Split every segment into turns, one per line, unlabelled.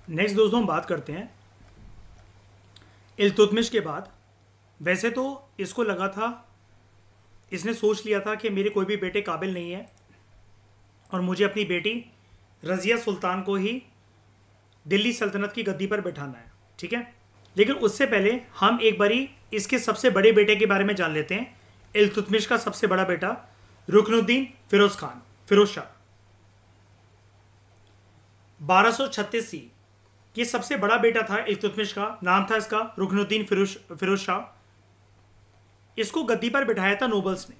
Next दोस्तों हम बात करते हैं इल्तुतमिश के बाद। वैसे तो इसको लगा था, इसने सोच लिया था कि मेरे कोई भी बेटे काबिल नहीं है और मुझे अपनी बेटी रज़िया सुल्तान को ही दिल्ली सल्तनत की गद्दी पर बैठाना है, ठीक है। लेकिन उससे पहले हम एक बारी इसके सबसे बड़े बेटे के बारे में जान लेते हैं। इल्तुतमिश का सबसे बड़ा बेटा रुकनुद्दीन फिरोज शाह 1236 सी। ये सबसे बड़ा बेटा था इल्तुतमिश का, नाम था इसका रुकनुद्दीन फिरोज शाह। इसको गद्दी पर बिठाया था नोबल्स ने,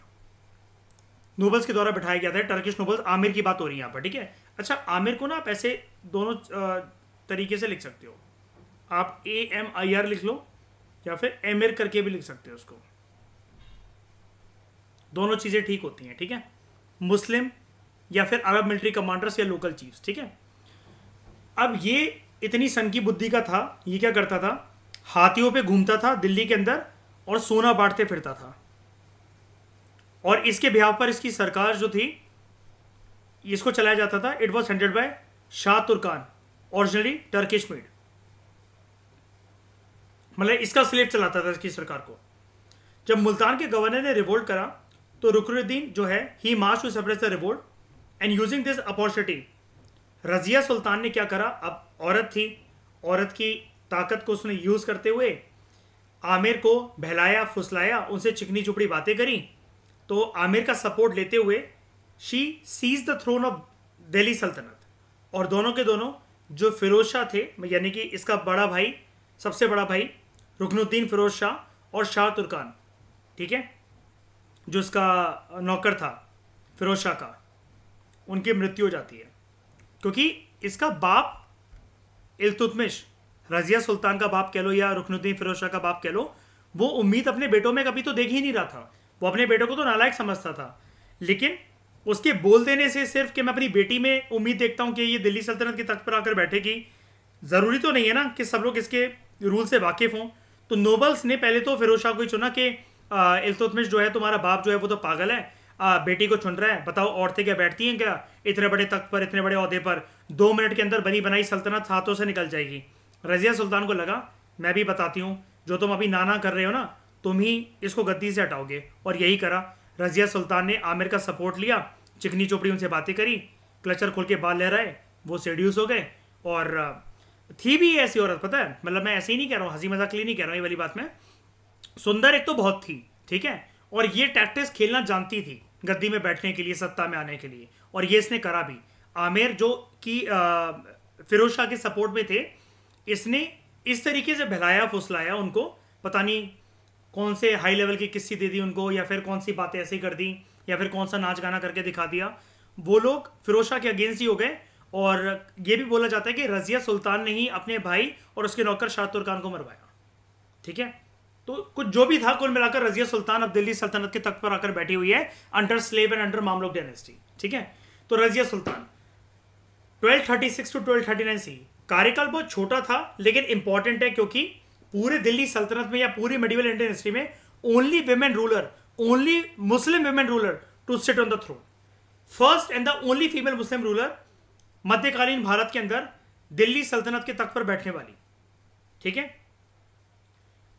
नोबल्स के द्वारा बिठाया गया था। टर्किश नोबल्स, आमिर की बात हो रही है यहाँ पर, ठीक है। अच्छा, आमिर को ना आप ऐसे दोनों तरीके से लिख सकते हो, आप AMIR लिख लो या फिर एमिर करके भी लिख सकते हो उसको, दोनों चीज़ें ठीक होती हैं, ठीक है। मुस्लिम या फिर अरब मिलिट्री कमांडर्स या लोकल चीफ्स, ठीक है। अब ये इतनी सन की बुद्धि का था, ये क्या करता था, हाथियों पे घूमता था दिल्ली के अंदर और सोना बांटते फिरता था। और इसके बिहाव पर इसकी सरकार जो थी, इसको चलाया जाता था। It was headed by Shah Turkan, originally Turkish made, मतलब इसका स्लेव चलाता था इसकी सरकार को। जब मुल्तान के गवर्नर ने रिवोल्ट करा तो रुकनुद्दीन जो है he march to suppress the revolt and using this opportunity Razia Sultan ने क्या करा, अब औरत थी, औरत की ताकत को उसने यूज करते हुए आमिर को बहलाया फुसलाया, उनसे चिकनी चुपड़ी बातें करी। तो आमिर का सपोर्ट लेते हुए she seized the throne of Delhi सल्तनत। और दोनों के दोनों जो फिरोज शाह थे, यानी कि इसका बड़ा भाई, सबसे बड़ा भाई रुकनुद्दीन फिरोज शाह और शाह तुर्कान, ठीक है, जो इसका नौकर था फिरोज शाह का, उनकी मृत्यु हो जाती है। क्योंकि इसका बाप इल्तुतमिश, रजिया सुल्तान का बाप कह लो या रुकनुद्दीन फिरोज शाह का बाप कह लो, वो उम्मीद अपने बेटों में कभी तो देख ही नहीं रहा था। वो अपने बेटों को तो नालायक समझता था, लेकिन उसके बोल देने से सिर्फ कि मैं अपनी बेटी में उम्मीद देखता हूं कि ये दिल्ली सल्तनत के तख्त पर आकर बैठेगी, ज़रूरी तो नहीं है ना कि सब लोग इसके रूल से वाकिफ़ हों। तो नोबल्स ने पहले तो फिरोज शाह को ही चुना कि इल्तुतमिश जो है तुम्हारा बाप जो है वो तो पागल है, बेटी को चुन रहा है। बताओ औरतें क्या बैठती हैं क्या इतने बड़े तख्त पर, इतने बड़े ओहदे पर? 2 मिनट के अंदर बनी बनाई सल्तनत हाथों से निकल जाएगी। रजिया सुल्तान को लगा मैं भी बताती हूँ, जो तुम अभी नाना कर रहे हो ना, तुम ही इसको गद्दी से हटाओगे। और यही करा। रजिया सुल्तान ने आमिर का सपोर्ट लिया, चिकनी चोपड़ी उनसे बातें करी, क्लचर खोल के बाल लहराए, वो सेड्यूस हो गए। और थी भी ऐसी औरत, पता है, मतलब मैं ऐसे ही नहीं कह रहा हूँ, हंसी मजाक के लिए नहीं कह रहा हूँ ये वाली बात में, सुंदर एक तो बहुत थी, ठीक है, और ये टैक्टिक्स खेलना जानती थी गद्दी में बैठने के लिए, सत्ता में आने के लिए। और ये इसने करा भी। आमिर जो कि फिरोज शाह के सपोर्ट में थे, इसने इस तरीके से बहलाया फुसलाया उनको, पता नहीं कौन से हाई लेवल की किस्सी दे दी उनको, या फिर कौन सी बातें ऐसी कर दी, या फिर कौन सा नाच गाना करके दिखा दिया। वो लोग फिरोज शाह के अगेंस्ट ही हो गए। और ये भी बोला जाता है कि रजिया सुल्तान ने ही अपने भाई और उसके नौकर शाह तुर्कान को मरवाया, ठीक है। तो कुछ जो भी था, कुल मिलाकर रजिया सुल्तान अब दिल्ली सल्तनत के तख्त पर आकर बैठी हुई है under slave and under Mamluk dynasty, ठीक है। तो रजिया सुल्तान 1236 टू 1239 सी, कार्यकाल बहुत छोटा था लेकिन इंपॉर्टेंट है, क्योंकि पूरे दिल्ली सल्तनत में या पूरी मेडिवल इंडियन हिस्ट्री में only women ruler, only Muslim women ruler to sit on the throne, first and the only female Muslim ruler मध्यकालीन भारत के अंदर दिल्ली सल्तनत के तख्त पर बैठने वाली, ठीक है।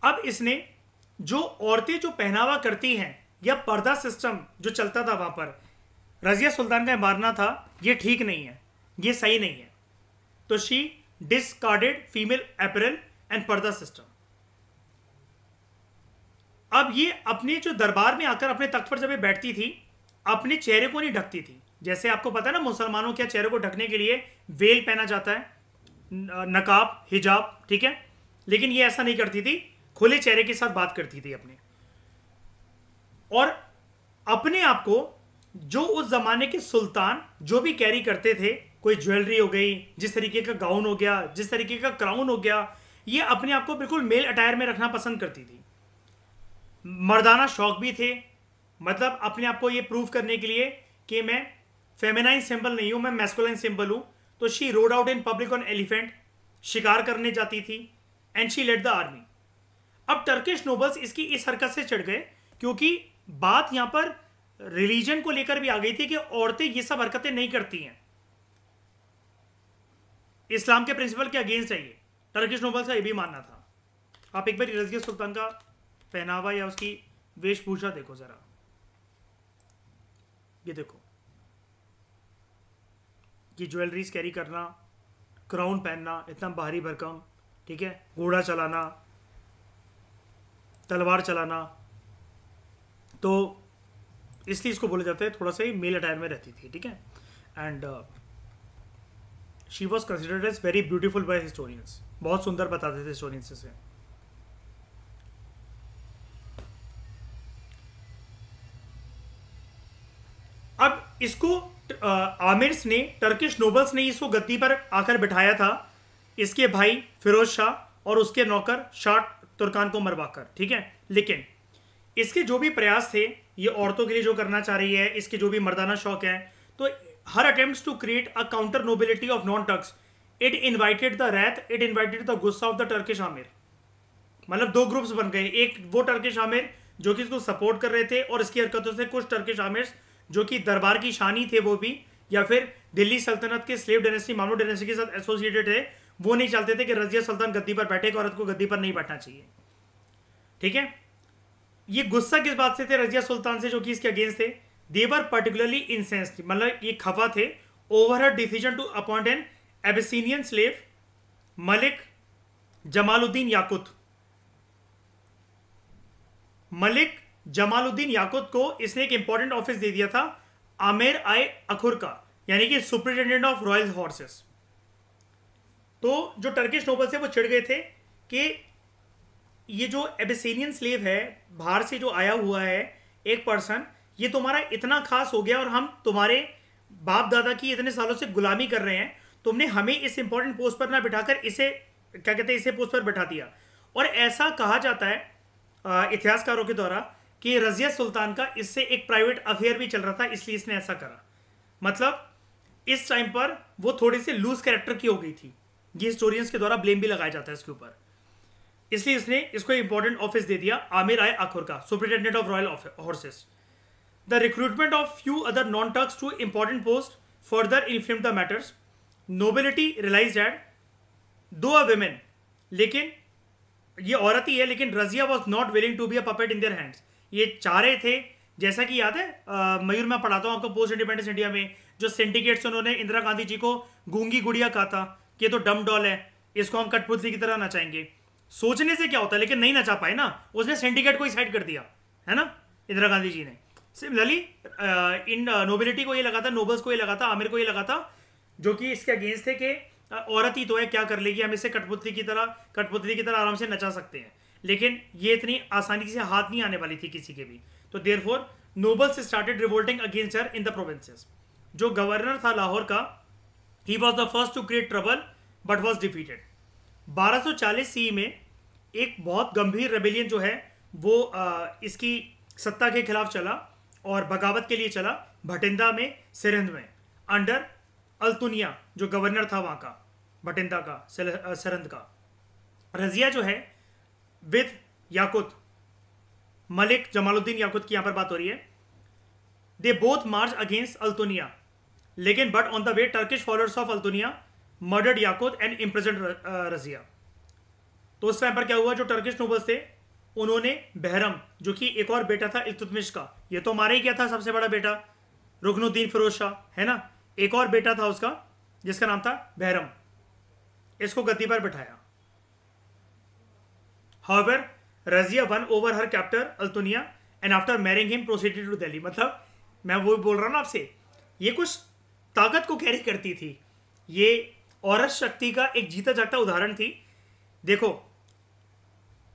अब इसने जो औरतें जो पहनावा करती हैं या पर्दा सिस्टम जो चलता था वहां पर, रजिया सुल्तान का मानना था ये ठीक नहीं है, ये सही नहीं है। तो she discarded female apparel and पर्दा सिस्टम। अब ये अपने जो दरबार में आकर अपने तख्त पर जब ये बैठती थी, अपने चेहरे को नहीं ढकती थी। जैसे आपको पता है ना, मुसलमानों के चेहरे को ढकने के लिए वेल पहना जाता है, नकाब, हिजाब, ठीक है। लेकिन ये ऐसा नहीं करती थी, खुले चेहरे के साथ बात करती थी अपने। और अपने आप को जो उस जमाने के सुल्तान जो भी कैरी करते थे, कोई ज्वेलरी हो गई, जिस तरीके का गाउन हो गया, जिस तरीके का क्राउन हो गया, ये अपने आप को बिल्कुल मेल अटायर में रखना पसंद करती थी। मर्दाना शौक भी थे, मतलब अपने आप को ये प्रूव करने के लिए कि मैं फेमिनाइन सिंबल नहीं हूं, मैं मैस्कुलाइन सिंबल हूं। तो she rode out in public on elephant, शिकार करने जाती थी, and she led the army. अब टर्किश नोबल्स इसकी इस हरकत से चढ़ गए, क्योंकि बात यहां पर रिलीजन को लेकर भी आ गई थी कि औरतें ये सब हरकतें नहीं करती हैं। इस्लाम के प्रिंसिपल के अगेंस्ट है ये, टर्किश नोबल्स का ये भी मानना था। आप एक बार रज़िया सुल्तान का पहनावा या उसकी वेशभूषा देखो जरा, ये देखो, ये ज्वेलरीज कैरी करना, क्राउन पहनना, इतना भारी भरकम, ठीक है, घोड़ा चलाना, तलवार चलाना, तो इसलिए इसको बोला जाता है थोड़ा सा ही मेल अटायर में रहती थी, ठीक है। And she was considered as very beautiful by historians, बहुत सुंदर बताते थे हिस्टोरियंस इसे। अब इसको आमिर्स ने, टर्किश नोबल्स ने इसको गद्दी पर आकर बिठाया था इसके भाई फिरोज शाह और उसके नौकर शाह तुर्कान को मरवाकर, ठीक है। लेकिन इसके जो भी प्रयास थे, ये औरतों के लिए जो करना चाह रही है, इसके जो भी मर्दाना शौक है, तो her attempts to create a counter nobility of non Turks, it invited the wrath, it invited the गुस्सा ऑफ द टर्किश आमिर। मतलब दो ग्रुप्स बन गए, एक वो टर्किश आमिर जो कि इसको सपोर्ट कर रहे थे, और इसकी हरकतों से कुछ टर्किश आमिर जो कि दरबार की शानी थे वो भी, या फिर दिल्ली सल्तनत के स्लेव डायनेस्टी, मामलूक डायनेस्टी के साथ एसोसिएटेड थे, वो नहीं चाहते थे कि रजिया सुल्तान गद्दी पर बैठे, औरत को गद्दी पर नहीं बैठना चाहिए, ठीक है। ये गुस्सा किस बात से थे रजिया सुल्तान से, जो कि इसके अगेंस्ट थे? दे वर पर्टिकुलरली इंसेंस्ड, मतलब ये खफा थे over her decision to appoint an Abyssinian slave Malik Jamaluddin Yakut. Malik Jamaluddin Yakut को इसने एक इंपॉर्टेंट ऑफिस दे दिया था, आमिर आई अखुर का, यानी कि सुपरिटेंडेंट ऑफ रॉयल हॉर्सेस। तो जो टर्किश नोबल्स है वो चिढ़ गए थे कि ये जो एबिसिनियन स्लेव है, बाहर से जो आया हुआ है एक पर्सन, ये तुम्हारा इतना खास हो गया और हम तुम्हारे बाप दादा की इतने सालों से गुलामी कर रहे हैं, तुमने हमें इस इंपॉर्टेंट पोस्ट पर ना बिठाकर इसे क्या कहते हैं, इसे पोस्ट पर बैठा दिया। और ऐसा कहा जाता है इतिहासकारों के द्वारा कि रजिया सुल्तान का इससे एक प्राइवेट अफेयर भी चल रहा था, इसलिए इसने ऐसा करा। मतलब इस टाइम पर वो थोड़ी सी लूज कैरेक्टर की हो गई थी, ये हिस्टोरियंस के द्वारा ब्लेम भी लगाया जाता है इसके ऊपर, इसलिए इसने इसको इंपॉर्टेंट ऑफिस दे दिया, आमिर आई अखुर का, superintendent of royal horses. The recruitment of few other non Turks to important post further inflamed the matters. Nobility realized that though a women, लेकिन ये औरत ही है, लेकिन Razia was not willing to be a puppet in their hands. ये चाह रहे थे, जैसा कि याद है मयूर, मैं पढ़ाता हूँ आपको पोस्ट इंडिपेंडेंस इंडिया में, जो सिंडिकेट से उन्होंने इंदिरा गांधी जी को गूंगी गुड़िया कहा था कि ये तो डम डॉल है, इसको हम कठपुतली की तरह नचाएंगे। सोचने से क्या होता है, लेकिन नहीं नचा पाए ना, उसने सिंडिकेट को ही साइड कर दिया, है ना, इंदिरा गांधी जी ने। सिमिलरली इन नोबिलिटी को ये लगा था, नोबल्स को ये लगा था, आमिर को ये लगा था, जो कि इसके अगेंस्ट थे कि औरत ही तो है, क्या कर लेगी, हम इसे कठपुतली की तरह आराम से नचा सकते हैं। लेकिन ये इतनी आसानी से हाथ नहीं आने वाली थी किसी के भी। तो therefore nobles started revolting against her in the provinces. जो गवर्नर था लाहौर का, he was the first to create trouble but was defeated. 1240 C में एक बहुत गंभीर रेबेलियन जो है वो इसकी सत्ता के खिलाफ चला और बगावत के लिए चला, भटिंदा में, सिरंध में, अंडर अल्तुनिया जो गवर्नर था वहाँ का, भटिंदा का, सिरंध का। रजिया जो है विद याकुत, मलिक जमालुद्दीन याकुत की यहाँ पर बात हो रही है, they both march against Altunia, लेकिन but on the way Turkish followers of Altunia murdered Yakut and imprisoned Razia. तो उस टाइम पर क्या हुआ, जो टर्किश नोबल्स थे उन्होंने बहरम, जो कि एक और बेटा था इल्तुतमिश का, ये तो मारा ही गया था सबसे बड़ा बेटा रुकनुद्दीन फिरोज शाह, है ना, एक और बेटा था उसका जिसका नाम था बहरम, इसको गद्दी पर बिठाया। However, Razia won over her captor Altunia and after marrying him proceeded to Delhi. मतलब मैं वो बोल रहा हूँ ना आपसे, ये कुछ ताकत को कैरी करती थी, ये औरत शक्ति का एक जीता जागता उदाहरण थी। देखो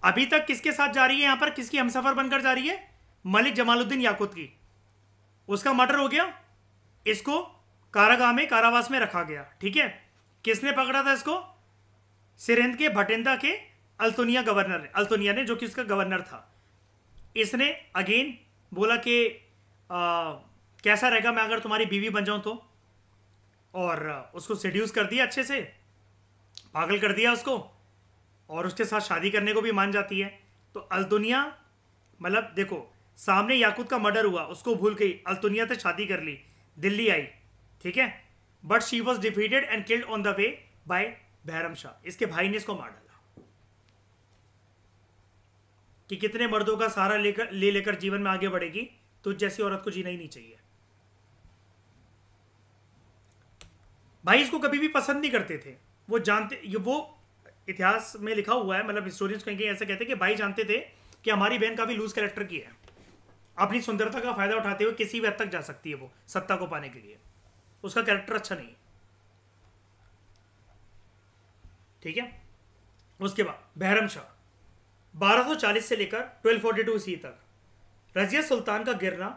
अभी तक किसके साथ जा रही है यहाँ पर, किसकी हमसफर बनकर जा रही है, मलिक जमालुद्दीन याकुत की। उसका मर्डर हो गया, इसको कारागाह में, कारावास में रखा गया, ठीक है। किसने पकड़ा था इसको, सिरहिंद के भटिंदा के अल्तुनिया गवर्नर ने, अल्तुनिया ने, जो कि उसका गवर्नर था। इसने अगेन बोला कि कैसा रहेगा मैं अगर तुम्हारी बीवी बन जाऊं तो, और उसको सेड्यूस कर दिया, अच्छे से पागल कर दिया उसको, और उसके साथ शादी करने को भी मान जाती है। तो अल्तुनिया, मतलब देखो सामने याकुत का मर्डर हुआ, उसको भूल गई, अल्तुनिया से शादी कर ली, दिल्ली आई, ठीक है, but she was defeated and killed on the way by Bahram Shah. इसके भाई ने इसको मार डाला। कि कितने मर्दों का सहारा लेकर जीवन में आगे बढ़ेगी, तुझ जैसी औरत को जीना ही नहीं चाहिए। भाई इसको कभी भी पसंद नहीं करते थे। वो जानते, वो इतिहास में लिखा हुआ है, मतलब हिस्टोरियंस कहीं ऐसा कहते हैं कि भाई जानते थे कि हमारी बहन काफी लूज कैरेक्टर की है, अपनी सुंदरता का फायदा उठाते हुए किसी भी हद तक जा सकती है वो सत्ता को पाने के लिए, उसका कैरेक्टर अच्छा नहीं है। ठीक है। उसके बाद बहरम शाह 1240 से लेकर 1242 ईस्वी तक, रजिया सुल्तान का गिरना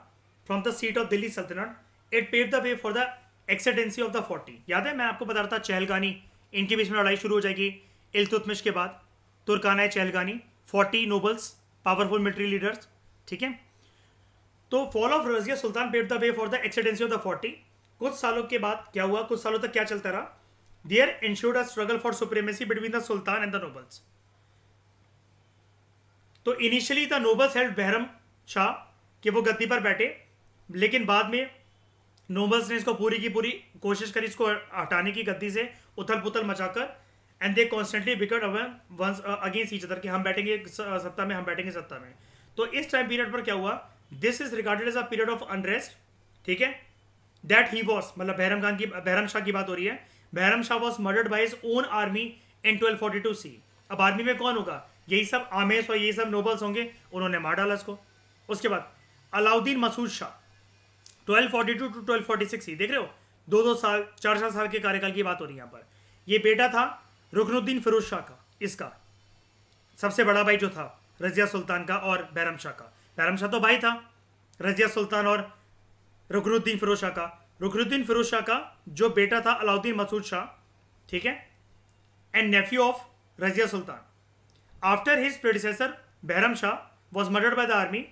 from the seat of Delhi Saltanat, it pave the way for the ascendancy of the 40। याद है मैं आपको बता रहा था चहलगानी, इनके बीच में लड़ाई शुरू हो जाएगी इल्तुतमिश के बाद। तुर्काना Chahalgani, 40 nobles, powerful military leaders. ठीक है। तो fall of Razia Sultan pave the way for the ascendancy of the 40। कुछ सालों के बाद क्या हुआ, कुछ सालों तक क्या चलता रहा, there ensued a struggle for supremacy between the sultan and the nobles. तो initially the nobles held Bahram Shah कि वो गद्दी पर बैठे, लेकिन बाद में नोबल्स ने इसको पूरी की पूरी कोशिश करी इसको हटाने की गद्दी से, उथल पुथल मचाकर, एंड दे कॉन्स्टेंटली बिकट वंस अगेंस्ट ईच अदर कि हम बैठेंगे सत्ता में, हम बैठेंगे सत्ता में। तो इस टाइम पीरियड पर क्या हुआ, this is regarded as a period of unrest. ठीक है। दैट ही वॉज, मतलब बहरम शाह की बात हो रही है, Bahram Shah was murdered by his own army इन 1242 सी। अब आर्मी में कौन होगा, यही सब आमेश और यही सब नोबल्स होंगे, उन्होंने मार डाला इसको। उसके बाद अलाउद्दीन मसूद शाह 1242 टू 1246 सी, देख रहे हो 2-2 साल 4-4 साल के कार्यकाल की बात हो रही है यहाँ पर। ये बेटा था रुकनुद्दीन फिरोज शाह का, इसका सबसे बड़ा भाई जो था रजिया सुल्तान का और बहरम शाह का। बहरम शाह तो भाई था रजिया सुल्तान और रुकनुद्दीन फिरोज शाह का। रुकनुद्दीन फिरोज शाह का जो बेटा था अलाउद्दीन मसूद शाह, ठीक है, and nephew of Razia Sultan. After his predecessor Bahram Shah was murdered by the army,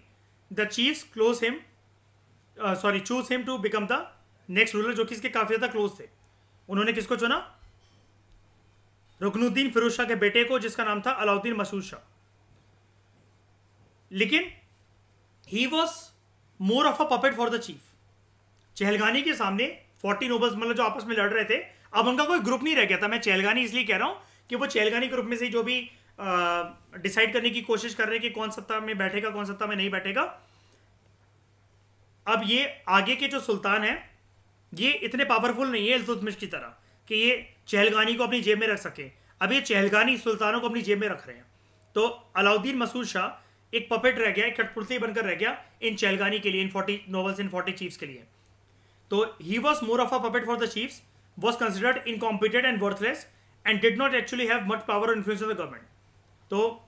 the chiefs choose him to become the next ruler, जो कि इसके काफी ज्यादा क्लोज थे। उन्होंने किसको चुना, रुकनुद्दीन फिरोज शाह के बेटे को, जिसका नाम था अलाउद्दीन मसूद शाह। लेकिन ही was more of a puppet for the chief. चहलगानी के सामने 40 नोबल्स, मतलब जो आपस में लड़ रहे थे, अब उनका कोई ग्रुप नहीं रह गया था। मैं चहलगानी इसलिए कह रहा हूं कि वो चहलगानी ग्रुप में से जो भी डिसाइड करने की कोशिश कर रहे हैं कि कौन सत्ता में बैठेगा, कौन सत्ता में नहीं बैठेगा। अब ये आगे के जो सुल्तान है, ये इतने पावरफुल नहीं है इल्तुतमिश की तरह कि ये चहलगानी को अपनी जेब में रख सके। अब ये चहलगानी सुल्तानों को अपनी जेब में रख रहे हैं। तो अलाउद्दीन मसूद शाह एक पपेट रह गया, एक कठपुतली बनकर रह गया इन चहलगानी के लिए, इन 40 नोबल्स, इन 40 चीफ्स के लिए। तो he was more of a puppet for the chiefs, was considered incompetent and worthless and did not actually have much power और इन्फ्लुएंस ऑफ द गवर्नमेंट। तो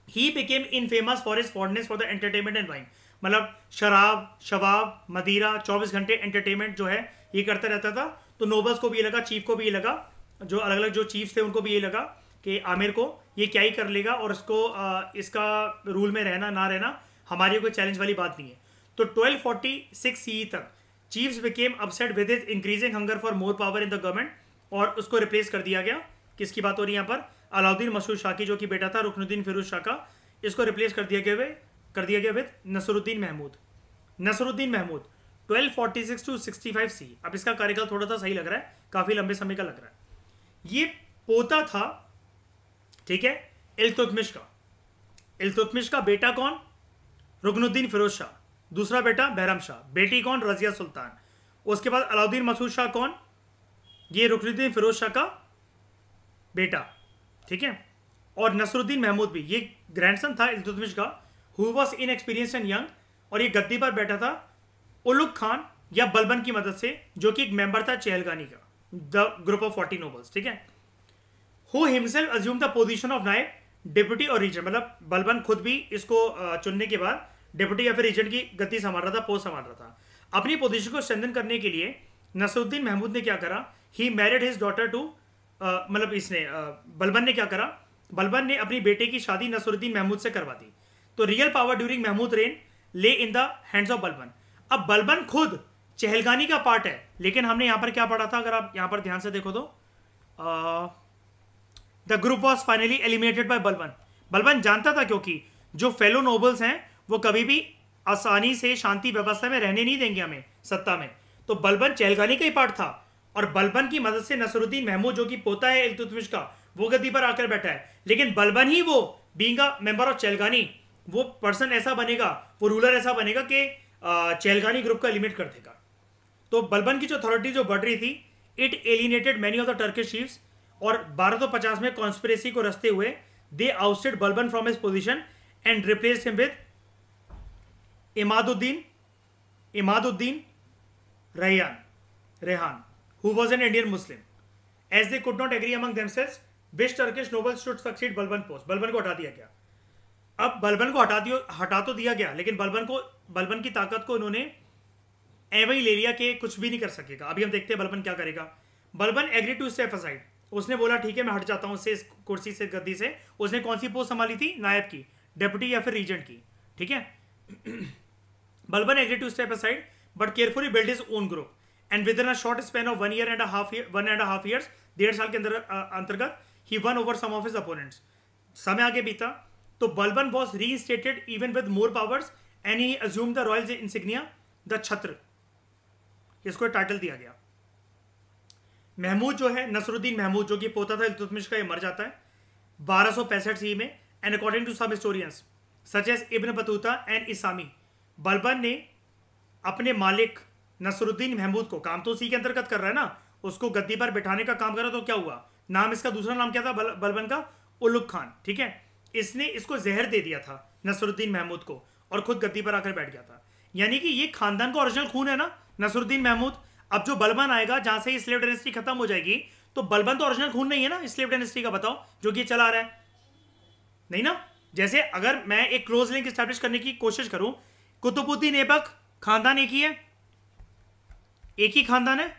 he became infamous for his fondness for the entertainment and wine, मतलब शराब, शबाब, मदिरा, 24 घंटे entertainment जो है ये करता रहता था। तो नोबल्स को भी ये लगा, चीफ को भी ये लगा, जो अलग अलग जो चीफ्स थे उनको भी ये लगा कि आमिर को ये क्या ही कर लेगा, और इसको इसका रूल में रहना ना रहना हमारी कोई चैलेंज वाली बात नहीं है। तो 1246 सी तक chiefs became upset with his increasing hunger for more power in the government, और उसको रिप्लेस कर दिया गया। किसकी बात हो रही है यहाँ पर, अलाउद्दीन मसूद शाह की, जो कि बेटा था रुकनुद्दीन फिरोज शाह का। इसको रिप्लेस कर दिया गया विद नसरुद्दीन महमूद। नसरुद्दीन महमूद 1246 टू 65 सी। अब इसका कार्यकाल थोड़ा सा सही लग रहा है, काफी लंबे समय का लग रहा है। ये पोता था, ठीक है, इल्तुतमिश का। इल्तुतमिश का बेटा कौन, रुकनुद्दीन फिरोज शाह, दूसरा बेटा बहरम शाह, बेटी कौन, रजिया सुल्तान। उसके बाद अलाउद्दीन मसूद शाह कौन, ये रुकनुद्दीन फिरोज शाह का बेटा, ठीक है, और नसरुद्दीन महमूद भी ये ग्रैंडसन था इल्तुतमिश का, who was inexperienced and young, और ये गद्दी पर बैठा था उलुग खान या बलबन की मदद से, जो कि एक मेंबर था चहलगानी का, द ग्रुप ऑफ 40 नोबल्स, ठीक है। Who himself assume the position of नायब, डिप्टी और रीजेंट, मतलब बलबन खुद भी इसको चुनने के बाद डिप्टी या फिर रीजेंट की गद्दी संभाल रहा था, पोस्ट संभाल रहा था। अपनी पोजीशन को स्ट्रेंथन करने के लिए नसरुद्दीन महमूद ने क्या करा, he married his daughter to, मतलब इसने बलबन ने क्या करा, बलबन ने अपनी बेटे की शादी नसरुद्दीन महमूद से करवा दी। तो real power during Mahmud reign lay in the hands of Balban. अब बलबन खुद चहलगानी का पार्ट है, लेकिन हमने यहां पर क्या पढ़ा था, अगर आप यहां पर ध्यान से देखो तो the group was finally eliminated bye Balban. Balban जानता था क्योंकि जो फेलो नोबल्स हैं वो कभी भी आसानी से शांति व्यवस्था में रहने नहीं देंगे हमें सत्ता में। तो बलबन चहलगानी का ही पार्ट था, और बलबन की मदद से नसरुद्दीन महमूद जो कि पोता है इल्तुतमिश का, वो गद्दी पर आकर बैठा है। लेकिन बलबन ही वो बीइंग अ मेंबर ऑफ चेलगानी, वो पर्सन ऐसा बनेगा, वो रूलर ऐसा बनेगा कि चेलगानी ग्रुप का एलिमिनेट कर देगा। तो बलबन की जो अथॉरिटी जो बढ़ रही थी, it alienated many of the Turkish chiefs, और 1250 में कॉन्स्पिरेसी को रचते हुए they ousted Balban from his position and replaced him with Imaduddin Rehan who was an Indian Muslim. As they could not agree among themselves, which Turkish nobles should succeed Balban post. Balban को हटा दिया गया। अब बलबन को हटा तो दिया गया, लेकिन बलबन की ताकत को उन्होंने एवं ही ले लिया कि कुछ भी नहीं कर सकेगा। अभी हम देखते हैं बलबन क्या करेगा। Balban agree to step aside, उसने बोला ठीक है मैं हट जाता हूं उससे, इस कुर्सी से, गद्दी से। उसने कौन सी पोस्ट संभाली थी? नायब की, डेप्यूटी या फिर रीजेंट की, ठीक है। Balban agree to step aside but carefully build his own group and within a short span of 1 year and a half years, 1.5 साल के अंतर्गत he won over some of his opponents. समय आगे बीता तो Balban was reinstated even with more powers and he assumed the royal insignia, the chhatra, इसको title दिया गया। महमूद जो है, नसरुद्दीन महमूद जो कि पोता था इल्तुतमिश का, ये मर जाता है 1265 सी में। And according to some historians such as Ibn Battuta and Isami, Balban ने अपने मालिक नसरुद्दीन महमूद को, काम तो उसी के अंतर्गत कर रहा है ना, उसको गद्दी पर बैठाने का काम करा। तो क्या हुआ, नाम इसका दूसरा नाम क्या था बलबन का? उलुग खान, ठीक है। इसने इसको जहर दे दिया था नसरुद्दीन महमूद को और खुद गद्दी पर आकर बैठ गया था। यानी कि ये खानदान का ओरिजिनल खून है ना, नसरुद्दीन महमूद। अब जो बलबन आएगा, जहां से स्लेव डायनेस्टी खत्म हो जाएगी, तो बलबन तो ओरिजिनल खून नहीं है ना स्लेव डायनेस्टी का, बताओ, जो कि चला रहा है, नहीं ना। जैसे अगर मैं एक क्लोज लिंक स्टैब्लिश करने की कोशिश करूं, कुतुबुद्दीन ऐबक खानदान एक ही है, एक ही खानदान है।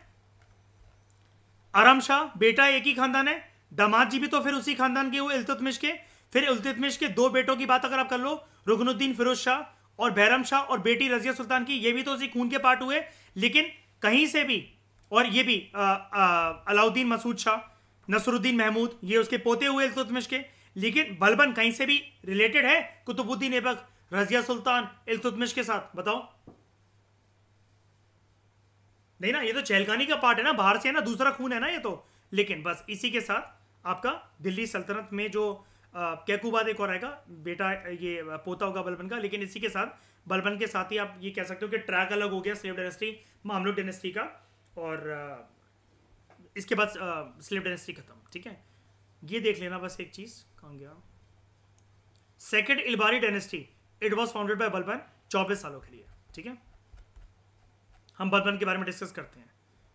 आराम शाह बेटा एक ही खानदान है, दामाद जी भी तो फिर उसी खानदान के हुए इल्तुतमिश के। फिर इल्तुतमिश के 2 बेटों की बात अगर आप कर लो, रुकनुद्दीन फिरोज शाह और बैरम शाह, और बेटी रजिया सुल्तान की, ये भी तो उसी खून के पार्ट हुए। लेकिन कहीं से भी, और ये भी अलाउद्दीन मसूद शाह, नसरुद्दीन महमूद, ये उसके पोते हुए इल्तुतमिश के। लेकिन बलबन कहीं से भी रिलेटेड है कुतुबुद्दीन ऐबक, रजिया सुल्तान, इल्तुतमिश के साथ? बताओ, नहीं ना। ये तो चहलगानी का पार्ट है ना, बाहर से है ना, दूसरा खून है ना ये तो। लेकिन बस इसी के साथ आपका दिल्ली सल्तनत में जो कैकूबाद एक और आएगा बेटा, ये पोता होगा बलबन का। लेकिन इसी के साथ, बलबन के साथ ही आप ये कह सकते हो कि ट्रैक अलग हो गया स्लेव डायनेस्टी, मामलुक डायनेस्टी का, और इसके बाद स्लेव डायनेस्टी खत्म, ठीक है। ये देख लेना बस एक चीज, कहाँ गया, second Ilbari dynasty, it was founded by Balban 24 सालों के लिए, ठीक है। हम बलबन के बारे में डिस्कस करते हैं।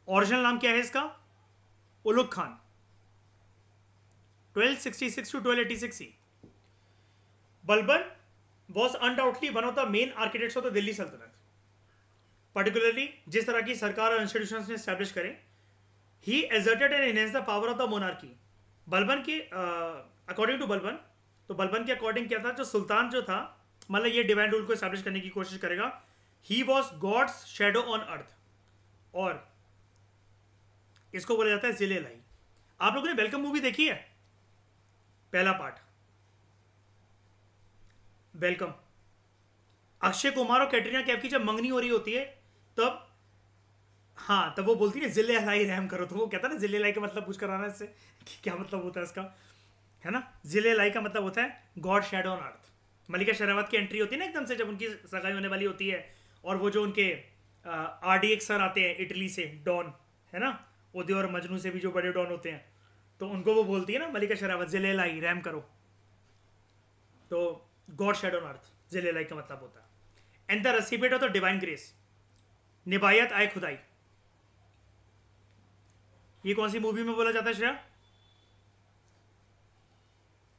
ओरिजिनल नाम क्या है इसका? Ulugh Khan, 1266 to 1286 C. Balban was undoubtedly one of the main architects of the Delhi Saltanat, particularly जिस तरह की सरकार और इंस्टीट्यूशंस ने एस्टैब्लिश करें। He asserted and enhance the power of the monarchy. Balban के अकॉर्डिंग टू बलबन, तो बलबन के अकॉर्डिंग क्या था, जो सुल्तान जो था, मतलब ये डिवाइन रूल को एस्टैब्लिश करने की कोशिश करेगा। He was God's shadow on earth, और इसको बोला जाता है जिले लाई। आप लोगों ने वेलकम मूवी देखी है? पहला पार्ट वेलकम, अक्षय कुमार और कैटरीना कैफ की जब मंगनी हो रही होती है, तब हाँ, तब वो बोलती है जिले लाई रहम करो, तो वो कहता है ना जिले लाई का मतलब पूछ कर आना इससे कि क्या मतलब होता है इसका, है ना। जिले लाई का मतलब होता है गॉड शेडो ऑन अर्थ। मलिका शेरावत की एंट्री होती है ना एकदम से, जब उनकी सगाई होने वाली होती है, और वो जो उनके RDX सर आते हैं इटली से, डॉन, है ना, उदय और मजनू से भी जो बड़े डॉन होते हैं, तो उनको वो बोलती है ना मलिका शेरावत, जिले लाई रहम करो। तो गॉड शेड ऑन अर्थ जिले लाई का मतलब होता है। And the recipient of the divine grace, निबायत आए खुदाई। ये कौन सी मूवी में बोला जाता है श्रेया?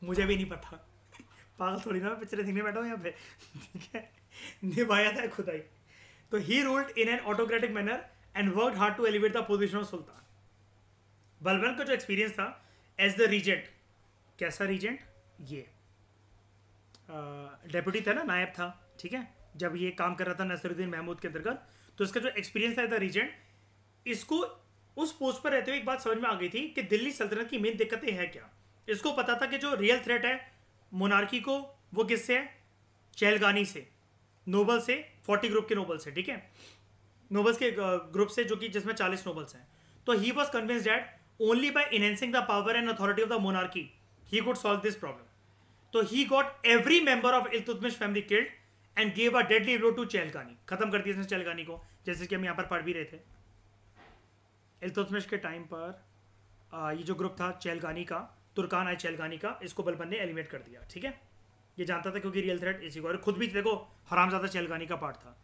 मुझे भी नहीं पता, पागल थोड़ी ना पिक्चर देखने बैठा हूं यहाँ पे, ठीक है। निबायत आए खुदाई। तो he ruled in an autocratic manner and worked hard to elevate the position of sultan. Balban का जो एक्सपीरियंस था एज द रीजेंट, कैसा रीजेंट, ये डेप्यूटी था ना, नायब था, ठीक है, जब ये काम कर रहा था नसरुद्दीन महमूद के अंतर्गत। तो इसका जो एक्सपीरियंस था द रीजेंट, इसको उस पोस्ट पर रहते हुए एक बात समझ में आ गई थी कि दिल्ली सल्तनत की मेन दिक्कतें हैं क्या। इसको पता था कि जो रियल थ्रेट है मोनार्की को, वो किससे है? चहलगानी से, नोबल से, 40 ग्रुप के नोबल से, ठीक है, नोबल्स के ग्रुप से, जो कि जिसमें 40 नोबल्स हैं। तो he was convinced that only by enhancing the power and authority of the monarchy he could solve this problem. तो he got every member of Iltutmish family killed and gave a deadly blow to Chahalgani. खत्म कर दिया इसने चहलगानी को, जैसे कि हम यहाँ पर पढ़ भी रहे थे. इल्तुतमिश के टाइम पर ये जो ग्रुप था चहलगानी का, तुर्कान आई चहलगानी का, इसको बलबन ने एलिमिनेट कर दिया. ठीक है, ये जानता था क्योंकि रियल थ्रेट इसी को, और खुद भी देखो हरामजादा चहलगानी का पार्ट था.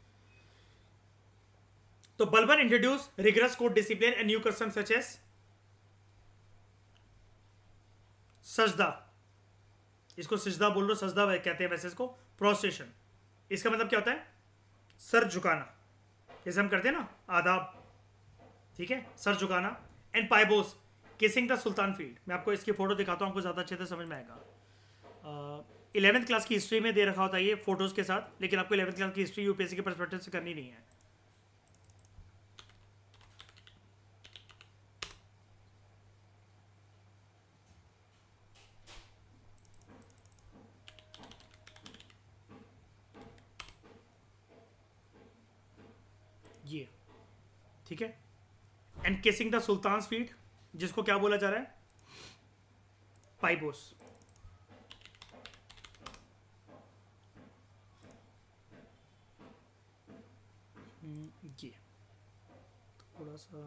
तो Balban introduce rigorous court discipline and new custom such as सजदा. इसको सजदा बोल लो, सजदा कहते हैं वैसे इसको. प्रोस्ट्रेशन, इसका मतलब क्या होता है? सर झुकाना, जैसे हम करते हैं ना आदाब. ठीक है, सर झुकाना. एंड पाइबोस किसिंग द सुल्तान फील्ड. मैं आपको इसकी फोटो दिखाता हूँ, आपको ज़्यादा अच्छे से समझ में आएगा. 11th क्लास की हिस्ट्री में दे रखा होता है ये फोटोज़ के साथ, लेकिन आपको 11th क्लास की हिस्ट्री यूपीएससी के पर्सपेक्टिव से करनी नहीं है. ये ठीक है. And kissing the sultan field, जिसको क्या बोला जा रहा है? पाइबोस. ये थोड़ा सा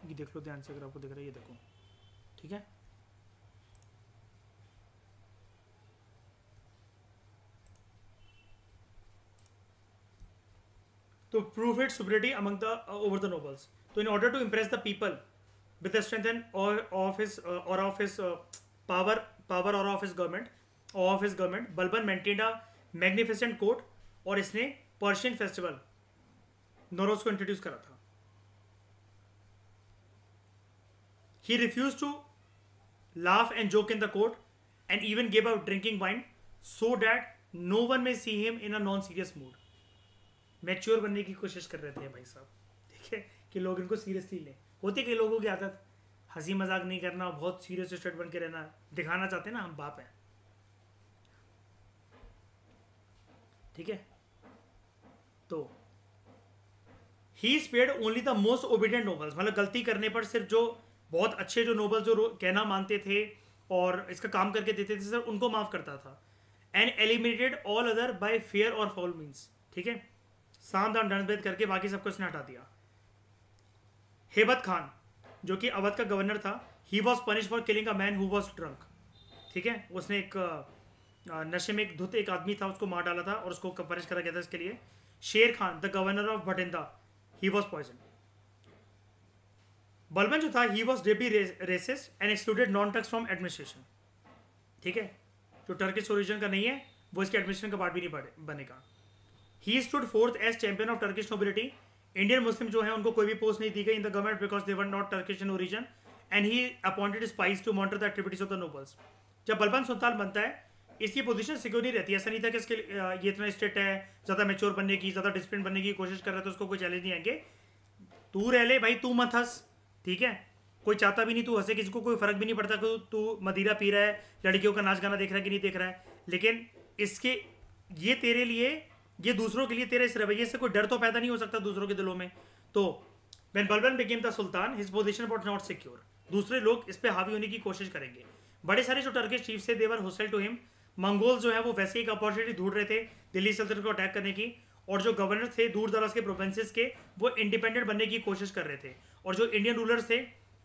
ये देख लो ध्यान से, अगर आपको दिख रहा है, ये देखो. ठीक है, to prove its superiority among the over the nobles. So in order to impress the people with the strength and or of his power or of his government, Balban maintained a magnificent court और इसने Persian festival नोरोज को introduce करा था. He refused to laugh and joke in the court and even gave up drinking wine so that no one may see him in a non-serious mood. Mature बनने की कोशिश कर रहे थे भाई साहब. ठीक है, कि लोग इनको सीरियसली लें. होती कई लोगों की आदत हंसी मजाक नहीं करना, बहुत सीरियस स्टेट बन के रहना, दिखाना चाहते हैं ना हम बाप हैं. ठीक है, तो he spared only the most obedient nobles. मतलब गलती करने पर सिर्फ जो बहुत अच्छे जो नोबल्स जो कहना मानते थे और इसका काम करके देते थे सर, उनको माफ करता था. And eliminated all other by fair और फाउल मीन्स. ठीक है, साम दाम दंड भेद करके बाकी सबको इसने हटा दिया. हेबत खान जो कि अवध का गवर्नर था, he was punish for killing a man who was drunk. ठीक है, उसने एक नशे में एक धुत एक आदमी था, उसको मार डाला था और उसको पनिश करा गया था इसके लिए. Sher Khan the governor of Bhatinda, he was poison. Balban जो था, he was deeply racist and excluded non Turks from administration. ठीक है, जो टर्किश ओरिजिन का नहीं है वो इसके एडमिनिस्ट्रेशन का पार्ट भी नहीं बनेगा. He stood forth as champion of Turkish nobility. Indian Muslim जो है उनको कोई भी पोस्ट नहीं दी गई in the government because they were not Turkish in origin. And he appointed spies to monitor the activities of the nobles. जब बलबन सुल्तान बनता है, इसकी पोजीशन सिक्योर नहीं रहती. ऐसा नहीं था कि इसके ये इतना स्टेट है, ज़्यादा मेच्योर बनने की, ज़्यादा डिसिप्लिन बनने की कोशिश कर रहा है तो उसको कोई चैलेंज नहीं आएंगे. तू रह ले भाई, तू मत हंस. ठीक है, कोई चाहता भी नहीं तू हंसे, किसी को कोई फर्क भी नहीं पड़ता कि तू मदिरा पी रहा है, लड़कियों का नाच गाना देख रहा है कि नहीं देख रहा है. लेकिन इसके ये तेरे लिए, ये दूसरों के लिए तेरे इस रवैये से कोई डर तो पैदा नहीं हो सकता दूसरों के दिलों में. तो when Balban became the sultan, his position was not secure. दूसरे लोग इस पे हावी होने की कोशिश करेंगे. बड़े सारे जो टर्किश चीफ से देवर होस्टाइल टू हिम. मंगोल जो है वो वैसे एक अपॉर्चुनिटी ढूंढ रहे थे दिल्ली सल्तनत को अटैक करने की, और जो गवर्नर थे दूर दराज के प्रोविंसेस के, वो इंडिपेंडेंट बनने की कोशिश कर रहे थे. और जो इंडियन रूलर्स थे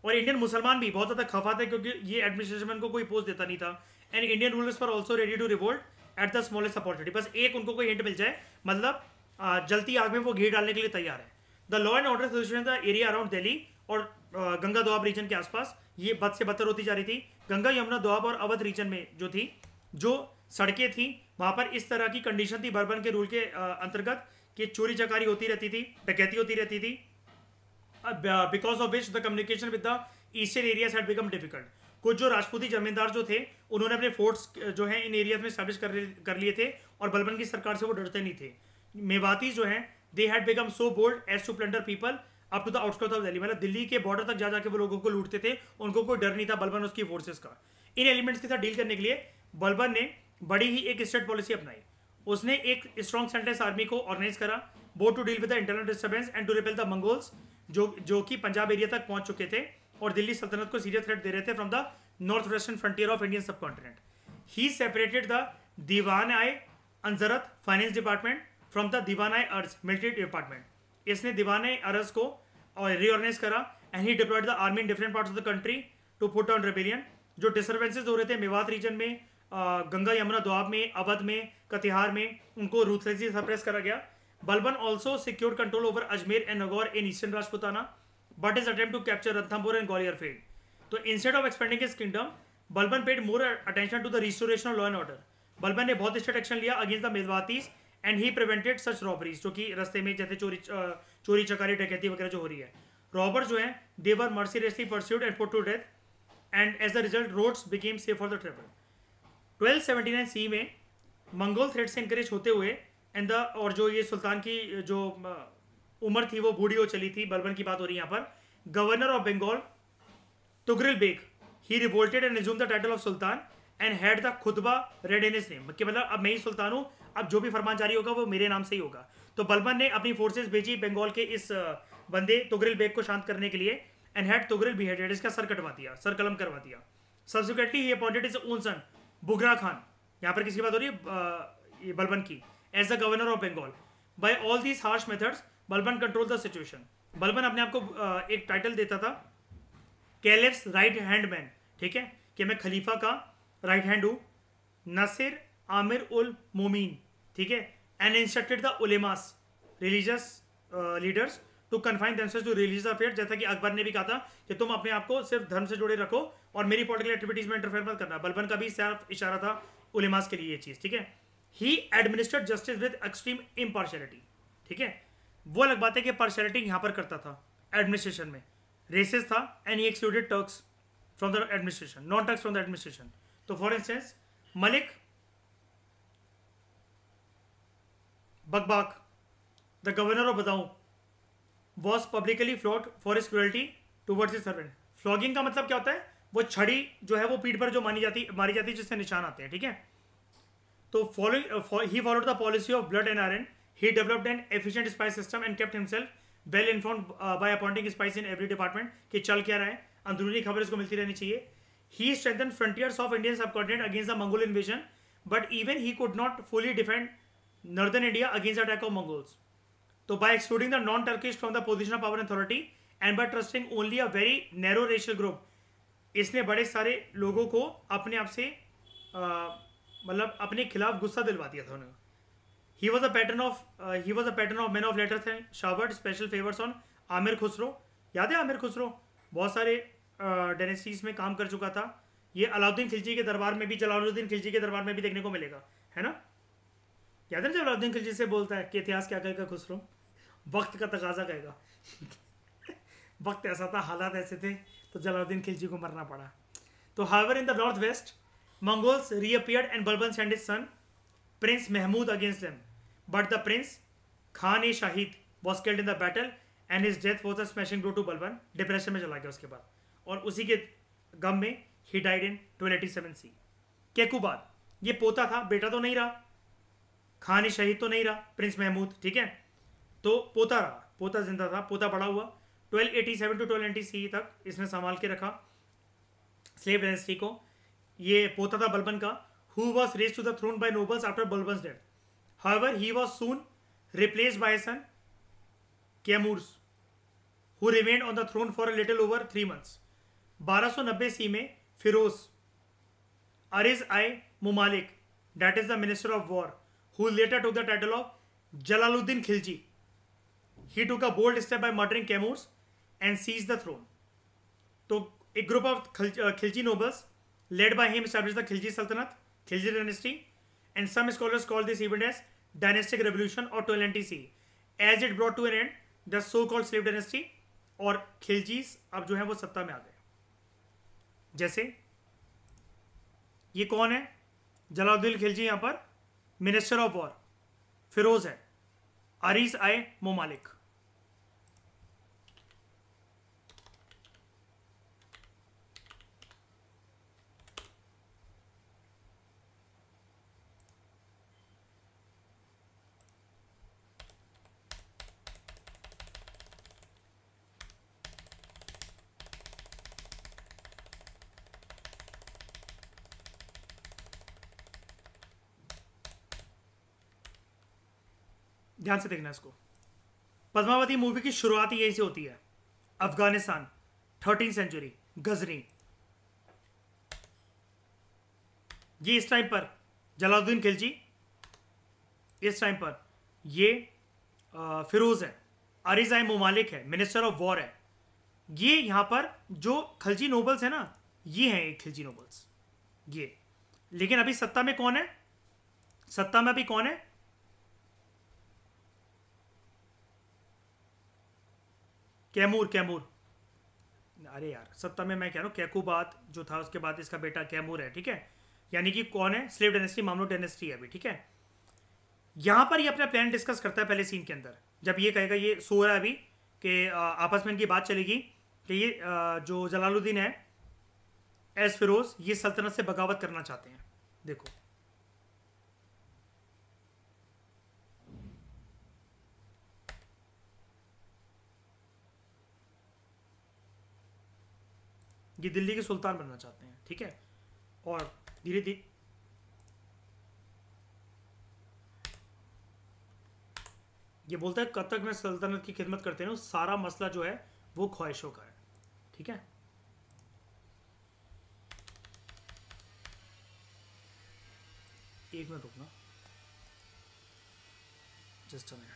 और इंडियन मुसलमान भी बहुत ज़्यादा खफा थे क्योंकि ये एडमिनिस्ट्रेशन में उनको कोई पोस्ट देता नहीं था. And Indian rulers were also ready to revolt at the smallest opportunity. बस एक उनको कोई हिंट मिल जाए, मतलब जलती आग में वो घी डालने के लिए तैयार है. The law and order situation the area around Delhi और गंगा दोआब रीजन के आसपास ये बद से बदतर होती जा रही थी. गंगा यमुना दोआब और अवध रीजन में जो थी, जो सड़कें थी, वहाँ पर इस तरह की कंडीशन थी बर्बन के रूल के अंतर्गत कि चोरी चकारी होती रहती थी, डकैती होती रहती थी. Because of which the communication with the eastern areas had become difficult. कुछ जो राजपूती जमींदार जो थे उन्होंने अपने फोर्ट्स जो है इन एरियाज में स्टैब्लिश कर लिए थे और बलबन की सरकार से वो डरते नहीं थे. मेवाती जो हैं, they had become so bold as to plunder people up to the outskirts of Delhi. मतलब दिल्ली के बॉर्डर तक जा जाके वो लोगों को लूटते थे, उनको कोई डर नहीं था बलबन उसकी फोर्सेस का. इन एलिमेंट्स के साथ डील करने के लिए बलबन ने बड़ी ही एक स्टेट पॉलिसी अपनाई। उसने एक स्ट्रॉन्ग सेंट्रल आर्मी को ऑर्गेनाइज करा, both to deal with the internal disturbance and to repel the Mongols, जो कि पंजाब एरिया तक पहुंच चुके थे और दिल्ली सल्तनत को सीरियस थ्रेट दे रहे थे from the north western frontier of Indian subcontinent. He separated the Diwan आई अंजरत finance department from the Diwan आई अर्ज मिलिट्री डिपार्टमेंट। इसने दीवान आई अर्ज को रीऑर्गेनाइज करा and he deployed the army in different parts of the country to put down rebellion. जो डिस्टर्बेंसेज हो रहे थे मेवात रीजन में, गंगा यमुना दोआब में, अवध में, कटिहार में, उनको रूथलेसली सप्रेस करा गया। Balban also secured control over Ajmer and Nagaur in eastern Rajputana, but his attempt to capture Ranthambore and Gwalior failed. तो instead of expanding his kingdom, Balban paid more attention to the restoration of law and order. Balban ने बहुत strict action लिया against the Mewatis and he prevented such robberies, जो कि रास्ते में जैसे चोरी चकारी डकैती वगैरह जो हो रही है। रॉबर जो है they were mercilessly pursued and put to death and as the result roads became safe for the travel. 1279 C में मंगोल थ्रेड से इंकरेज होते हुए एंड द और जो ये सुल्तान की जो उम्र थी वो बूढ़ी हो चली थी, बलबन की बात हो रही है यहाँ पर। Governor of Bengal Tughril Beg he revolted and assumed the title of sultan and had the खुतबा रेड इन हिज नेम, कि मतलब अब मैं ही सुल्तान हूँ, अब जो भी फरमान जारी होगा वो मेरे नाम से ही होगा। तो बलबन ने अपनी फोर्सेस भेजी बंगाल के इस बंदे तुगरिल बेग को शांत करने के लिए एंड हैड तुगरिल बिहेडेड, इसका सर कटवा दिया, सर कलम करवा दिया। Subsequently he appointed his own son Bughra Khan, यहाँ पर किसकी बात हो रही है, बलबन की, as the governor of Bengal. By all these harsh methods Balban control the situation. Balban अपने आप को एक टाइटल देता था कैलिफ्स राइट हैंड मैन, ठीक है, कि मैं खलीफा का राइट हैंड हूँ। नसीर आमिर उल मोमीन, ठीक है, एंड इंस्ट्रक्टेड द उलेमास religious leaders to confine themselves to religious affair, जैसा कि अकबर ने भी कहा था कि तुम अपने आप को सिर्फ धर्म से जुड़े रखो और मेरी पॉलिटिकल एक्टिविटीज में इंटरफेयर मत करना। बलबन का भी सिर्फ इशारा था उलेमास के लिए ये चीज, ठीक है। He administered justice with extreme impartiality, ठीक है। वो अलग बात है कि पार्शियलिटी यहाँ पर करता था एडमिनिस्ट्रेशन में, रेसिस था and he excluded Turks from the administration, non Turks from the administration. तो for instance Malik Baqbaq the governor of Badaun was publicly flogged for his cruelty towards his servant. Flogging का मतलब क्या होता है, वो छड़ी जो है वो पीठ पर जो मारी जाती है जिससे निशान आते हैं, ठीक है। तो he followed the policy of blood and iron. He developed an efficient spies system and kept himself well informed by appointing spies in every department, कि चल क्या रहा है, अंदरूनी खबर इसको मिलती रहनी चाहिए। He strengthen frontiers of Indian subcontinent against the Mongol invasion, but even he could not fully defend northern India against attack of Mongols. तो by excluding the non Turkish from the position of power authority and by trusting only a very narrow racial group, इसने बड़े सारे लोगों को अपने आप से मतलब अपने खिलाफ गुस्सा दिलवा दिया था उन्हें। He was a pattern of man of letters and showered special favours on Aamir Khusro. याद है आमिर खुसरो, बहुत सारे डायनेस्टीज में काम कर चुका था। ये अलाउद्दीन खिलजी के दरबार में भी, जलालुद्दीन खिलजी के दरबार में भी देखने को मिलेगा, है ना। याद है जब अलाउद्दीन खिलजी से बोलता है कि इतिहास क्या कहेगा खुसरो, वक्त का तकाजा कहेगा। वक्त ऐसा था, हालात ऐसे थे, तो जलालुद्दीन खिलजी को मरना पड़ा। तो however in the north west Mongols reappeared and Balban send his son prince Mahmud against them, but the prince Khan ए Shahid was killed in the battle and his death was a smashing blow to Balban. Depression में चला गया उसके बाद, और उसी के गम में ही डाइड इन 1287 सी। केकुबाद, ये पोता था, बेटा तो नहीं रहा, खान ए शहीद तो नहीं रहा, प्रिंस महमूद, ठीक है, तो पोता रहा, पोता जिंदा था, पोता बड़ा हुआ। 1287 टू 1290 सी तक इसने संभाल के रखा स्लेव डायनेस्टी को। ये पोता था बलबन का, who was raise to the throne by nobles after Balban's death. However he was soon replaced by son Kaimurs who remained on the throne for a little over 3 months। 1290 C में फिरोज अरिज आई मुमालिक, that is the minister of war, who later took the title of Jalaluddin Khilji. He took a bold step by murdering Caimours and seized the throne. So a group of Khilji nobles led by him established the Khilji Sultanate, Khilji dynasty, and some scholars call this event as dynastic revolution or 1290 C, as it brought to an end the so-called slave dynasty, और खिलजीज अब जो है वो सत्ता में आ गए। जैसे ये कौन है, जलालुद्दीन खिलजी यहाँ पर मिनिस्टर ऑफ वॉर, फिरोज है, अरीस आए मुमालिक। ध्यान से देखना इसको। पद्मावती मूवी की शुरुआत यहीं से होती है। Afghanistan, 13th century, Ghazni. ये इस टाइम पर जलालुद्दीन खिलजी, इस टाइम पर ये फिरोज है, अरिज़ाई ममालिक है, मिनिस्टर ऑफ वॉर है। ये यहां पर जो खिलजी नोबल्स है ना, ये हैं एक खिलजी नोबल्स ये। लेकिन अभी सत्ता में कौन है? सत्ता में अभी कौन है? कैमूर, कैमूर। अरे यार, सत्ता में मैं कह रहा हूं कैकुबात जो था उसके बाद इसका बेटा कैमूर है, ठीक है। यानी कि कौन है? स्लेव डायनेस्टी, मामलुक डायनेस्टी है अभी, ठीक है। यहां पर ये अपना प्लान डिस्कस करता है पहले सीन के अंदर, जब ये कहेगा, ये सो रहा है अभी कि आपस में इनकी बात चलेगी कि ये जो जलालुद्दीन है एस फिरोज, ये सल्तनत से बगावत करना चाहते हैं। देखो ये दिल्ली के सुल्तान बनना चाहते हैं, ठीक है। और धीरे धीरे ये बोलता है कब तक मैं सल्तनत की खिदमत करते हैं, सारा मसला जो है वो ख्वाहिशों का है, ठीक है। एक मिनट रुकना, जस्ट अ मिनट।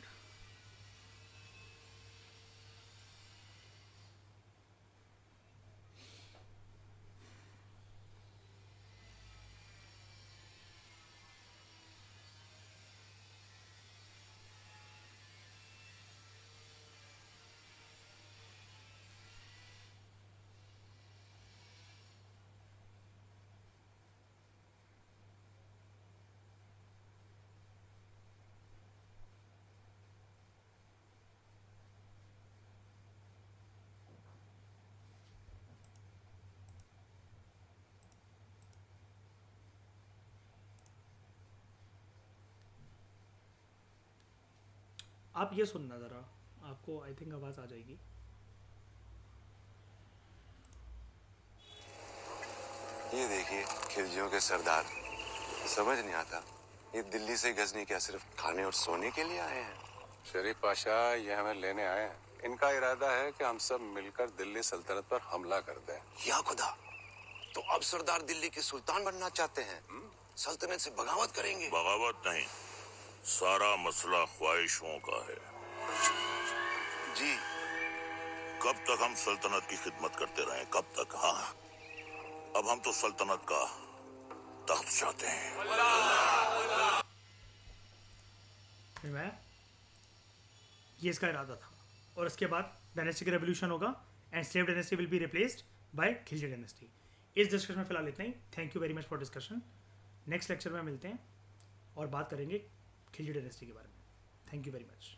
आप ये सुनना ज़रा, आपको आई थिंक आवाज़ आ जाएगी।
ये देखिए खिलजियों के सरदार, समझ नहीं आता ये दिल्ली से गजनी क्या सिर्फ खाने और सोने के लिए आए हैं?
शरीफ पाशा, ये हमें लेने आए हैं। इनका इरादा है कि हम सब मिलकर दिल्ली सल्तनत पर हमला कर दें।
या खुदा, तो अब सरदार दिल्ली के सुल्तान बनना चाहते हैं? सल्तनत से बगावत करेंगे?
बगावत नहीं, सारा मसला ख्वाहिशों का है।
जी।
कब तक हम सल्तनत की खिदमत करते रहें? कब तक? हाँ, अब हम तो सल्तनत का तख्त चाहते हैं।
मैं ये इसका इरादा था। और उसके बाद डायनेस्टिक रेवोल्यूशन होगा and slave dynasty will be replaced by Khilji dynasty. इस डिस्कशन में फिलहाल इतना ही। Thank you very much for discussion. Next lecture में मिलते हैं और बात करेंगे खिलजी डायनेस्टी के बारे में। Thank you very much.